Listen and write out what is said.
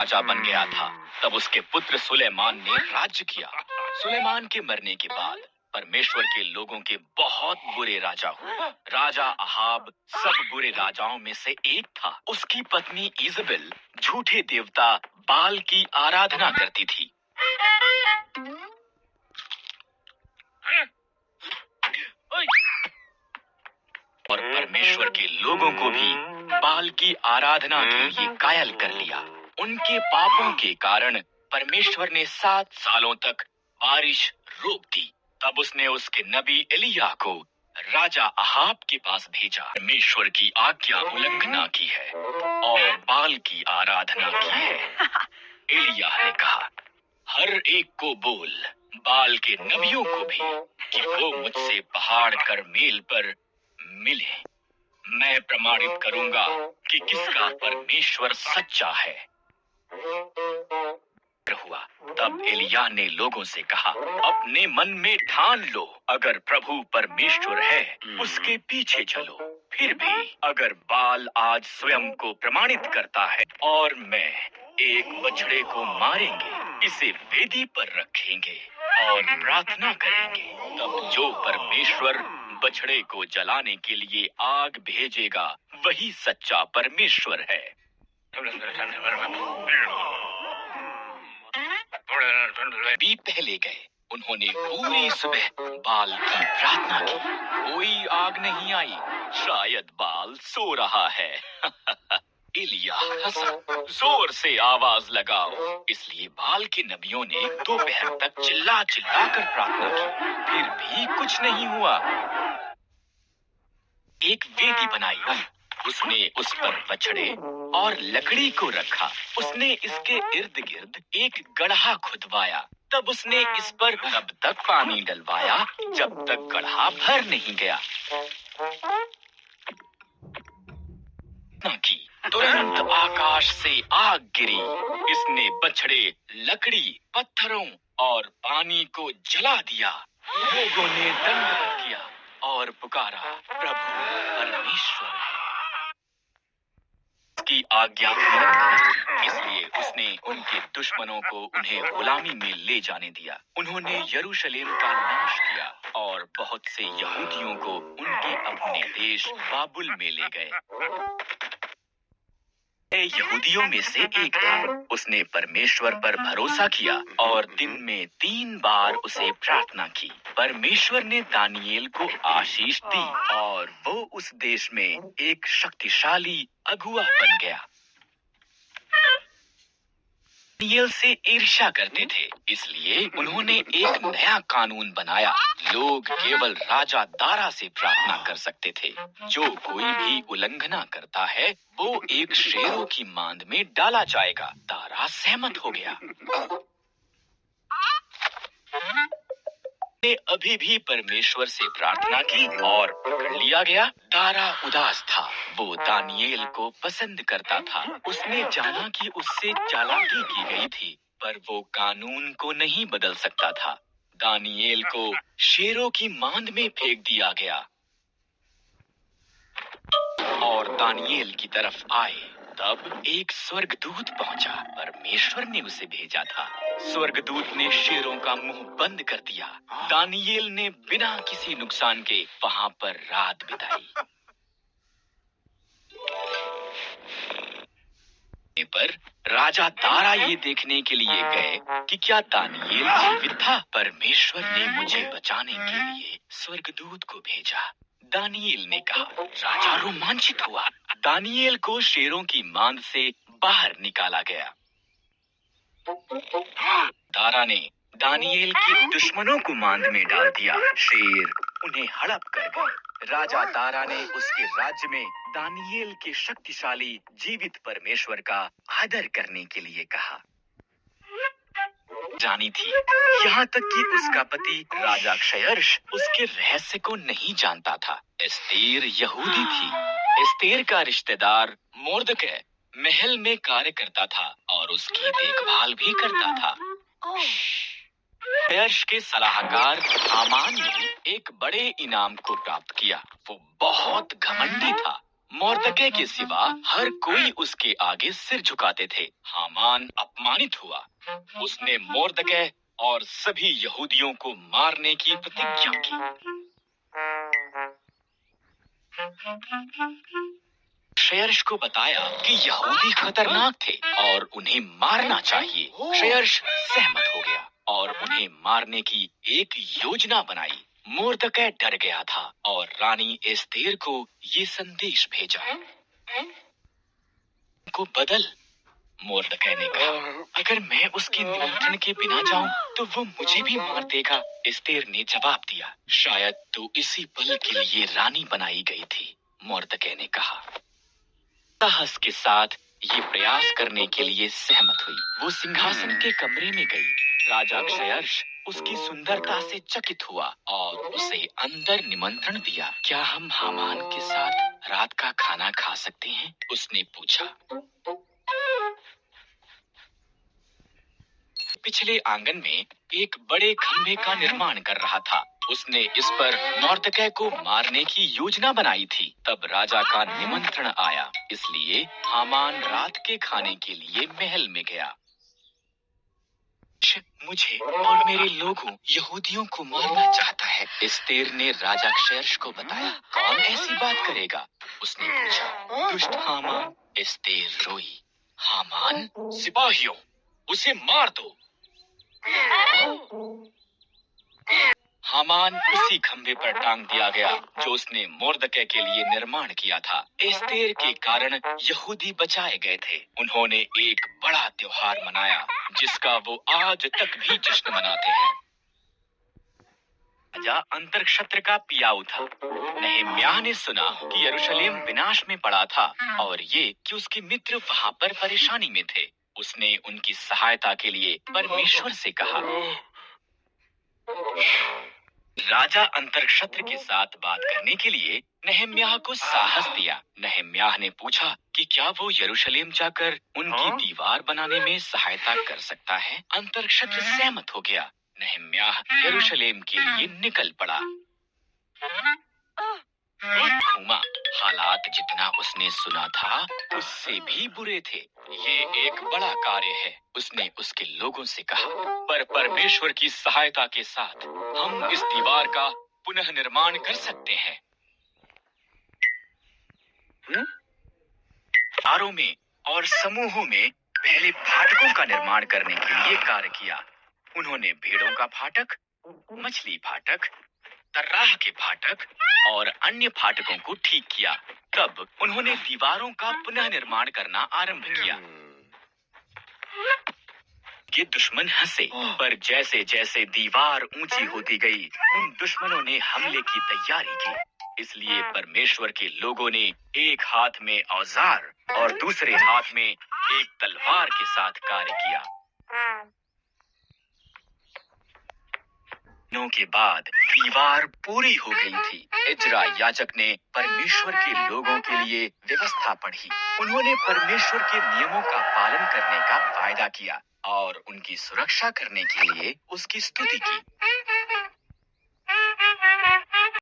राजा बन गया था। तब उसके पुत्र सुलेमान ने राज्य किया। सुलेमान के मरने के बाद परमेश्वर के लोगों के बहुत बुरे राजा हुए। राजा अहाब सब बुरे राजाओं में से एक था। उसकी पत्नी इजबेल झूठे देवता बाल की आराधना करती थी। और परमेश्वर के लोगों को भी बाल की आराधना के लिए कायल कर लिया। उनके पापों के कारण परमेश्वर ने 7 सालों तक बारिश रोक दी। तब उसने उसके नबी एलिया को राजा अहाब के पास भेजा। परमेश्वर की आज्ञा उल्लंघना की है और बाल की आराधना की है। एलिया ने कहा, हर एक को बोल, बाल के नबियों को भी, कि वो मुझसे पहाड़ करमेल पर मिले। मैं प्रमाणित करूंगा कि किसका परमेश्वर सच्चा है। हुआ। तब एलिया ने लोगों से कहा, अपने मन में ठान लो, अगर प्रभु परमेश्वर है उसके पीछे चलो। फिर भी अगर बाल आज स्वयं को प्रमाणित करता है और मैं एक बछड़े को मारेंगे, इसे वेदी पर रखेंगे और प्रार्थना करेंगे, तब जो परमेश्वर बछड़े को जलाने के लिए आग भेजेगा वही सच्चा परमेश्वर है। भी पहले गए। उन्होंने पूरी सुबह बाल की प्रार्थना की। कोई आग नहीं आई। शायद बाल सो रहा है। एलिया हंसा, जोर से आवाज लगाओ। इसलिए बाल के नबियों ने दोपहर तक चिल्ला चिल्ला कर प्रार्थना की, फिर भी कुछ नहीं हुआ। एक वेदी बनाई। उसने उस पर बछड़े और लकड़ी को रखा। उसने इसके इर्द गिर्द एक गड्ढा खुदवाया। तब उसने इस पर तब तक पानी डलवाया जब तक गड्ढा भर नहीं गया। की तुरंत आकाश से आग गिरी। इसने बछड़े, लकड़ी, पत्थरों और पानी को जला दिया। लोगों ने दंडवत किया और पुकारा, प्रभु परमेश्वर है। की आज्ञा इसलिए उसने उनके दुश्मनों को उन्हें गुलामी में ले जाने दिया। उन्होंने यरूशलेम का नाश किया और बहुत से यहूदियों को उनके अपने देश बाबुल में ले गए। यहूदियों में से एक था। उसने परमेश्वर पर भरोसा किया और दिन में 3 बार उसे प्रार्थना की। परमेश्वर ने दानियेल को आशीष दी और वो उस देश में एक शक्तिशाली अगुआ बन गया। दानियेल से ईर्ष्या करते थे, इसलिए उन्होंने एक नया कानून बनाया। लोग केवल राजा दारा से प्रार्थना कर सकते थे। जो कोई भी उल्लंघना करता है वो एक शेरों की मांद में डाला जाएगा। दारा सहमत हो गया। ने अभी भी परमेश्वर से प्रार्थना की और पकड़ लिया गया। दारा उदास था। वो दानियेल को पसंद करता था। उसने जाना कि उससे चालाकी की गई थी, पर वो कानून को नहीं बदल सकता था। दानियेल को शेरों की मांद में फेंक दिया गया और दानियेल की तरफ आए। तब एक स्वर्गदूत पहुंचा। परमेश्वर ने उसे भेजा था। स्वर्गदूत ने शेरों का मुंह बंद कर दिया। दानियेल ने बिना किसी नुकसान के वहां पर रात बिताई। पर राजा दारा ये देखने के लिए गए कि क्या दानियेल जीवित था। परमेश्वर ने मुझे बचाने के लिए स्वर्गदूत को भेजा, दानियेल ने कहा। राजा रोमांचित हुआ। दानियेल को शेरों की मांद से बाहर निकाला गया। दारा ने दानियेल के दुश्मनों को मांद में डाल दिया। शेर उन्हें हड़प कर गए। राजा दारा ने उसके राज्य में दानियेल के शक्तिशाली जीवित परमेश्वर का आदर करने के लिए कहा। जानी थी, यहाँ तक कि उसका पति राजा क्षयर्ष उसके रहस्य को नहीं जानता था। एस्तेर यहूदी थी। एस्तेर का रिश्तेदार मोर्दकै महल में कार्य करता था और उसकी देखभाल भी करता था। क्षयर्ष के सलाहकार हामान ने एक बड़े इनाम को प्राप्त किया। वो बहुत घमंडी था। मोर्दकै के सिवा हर कोई उसके आगे सिर झुकाते थे। हामान अपमानित हुआ। उसने मोर्दकै और सभी यहूदियों को मारने की प्रतिज्ञा की। शेयर्श को बताया कि यहूदी खतरनाक थे और उन्हें मारना चाहिए। शेयर्श सहमत हो गया और उन्हें मारने की एक योजना बनाई। मोर्दकै डर गया था और रानी एस्तेर को ये संदेश भेजा। को बदल, मोर्दकै ने कहा, अगर मैं उसके निमंत्रण के बिना जाऊं तो वो मुझे भी मार देगा। एस्तेर ने जवाब दिया, शायद तू इसी पल के लिए रानी बनाई गई थी। मोर्दकै ने कहा। साहस के साथ ये प्रयास करने के लिए सहमत हुई। वो सिंहासन के कमरे में गई। राजा क्षयर्ष उसकी सुंदरता से चकित हुआ और उसे अंदर निमंत्रण दिया। क्या हम हामान के साथ रात का खाना खा सकते हैं? उसने पूछा। पिछले आंगन में एक बड़े खंभे का निर्माण कर रहा था। उसने इस पर मोर्दकै को मारने की योजना बनाई थी। तब राजा का निमंत्रण आया, इसलिए हामान रात के खाने के लिए महल में गया। मुझे और मेरे लोगों यहूदियों को मारना चाहता है, एस्तेर ने राजा क्षयर्ष को बताया। कौन ऐसी बात करेगा? उसने पूछा। दुष्ट हामान। एस्तेर रोई। हामान, सिपाहियों, उसे मार दो। हामान उसी खंभे पर टांग दिया गया जो उसने मोर्दकै के लिए निर्माण किया था। एस्तेर के कारण यहूदी बचाए गए थे। उन्होंने एक बड़ा त्योहार मनाया जिसका वो आज तक भी जश्न मनाते हैं। राजा अंतर्क्षत्र का पियाऊ था। नहम्याह ने सुना कि यरूशलेम विनाश में पड़ा था और ये कि उसके मित्र वहां पर परेशानी में थे। उसने उनकी सहायता के लिए परमेश्वर से कहा। राजा अंतर्क्षत्र के साथ बात करने के लिए नहम्याह को साहस दिया। नहम्याह ने पूछा कि क्या वो यरूशलेम जाकर उनकी दीवार बनाने में सहायता कर सकता है। अंतर्क्षत्र सहमत हो गया। नहम्याह यरूशलेम के लिए निकल पड़ा। घूमा। हालात जितना उसने सुना था उससे भी बुरे थे। ये एक बड़ा कार्य है, उसने उसके लोगों से कहा, पर परमेश्वर की सहायता के साथ हम इस दीवार का पुनः निर्माण कर सकते हैं। तारों में और समूहों में पहले फाटकों का निर्माण करने के लिए कार्य किया। उन्होंने भेड़ों का फाटक, मछली फाटक, तर्राह के फाटक और अन्य फाटकों को ठीक किया। तब उन्होंने दीवारों का पुनः निर्माण करना आरंभ किया। के दुश्मन हंसे, पर जैसे जैसे दीवार ऊंची होती गई, उन दुश्मनों ने हमले की तैयारी की। इसलिए परमेश्वर के लोगों ने एक हाथ में औजार और दूसरे हाथ में एक तलवार के साथ कार्य किया। दिनों के बाद दीवार पूरी हो गई थी। इजरा याजक ने परमेश्वर के लोगों के लिए व्यवस्था पढ़ी। उन्होंने परमेश्वर के नियमों का पालन करने का वायदा किया और उनकी सुरक्षा करने के लिए उसकी स्तुति की।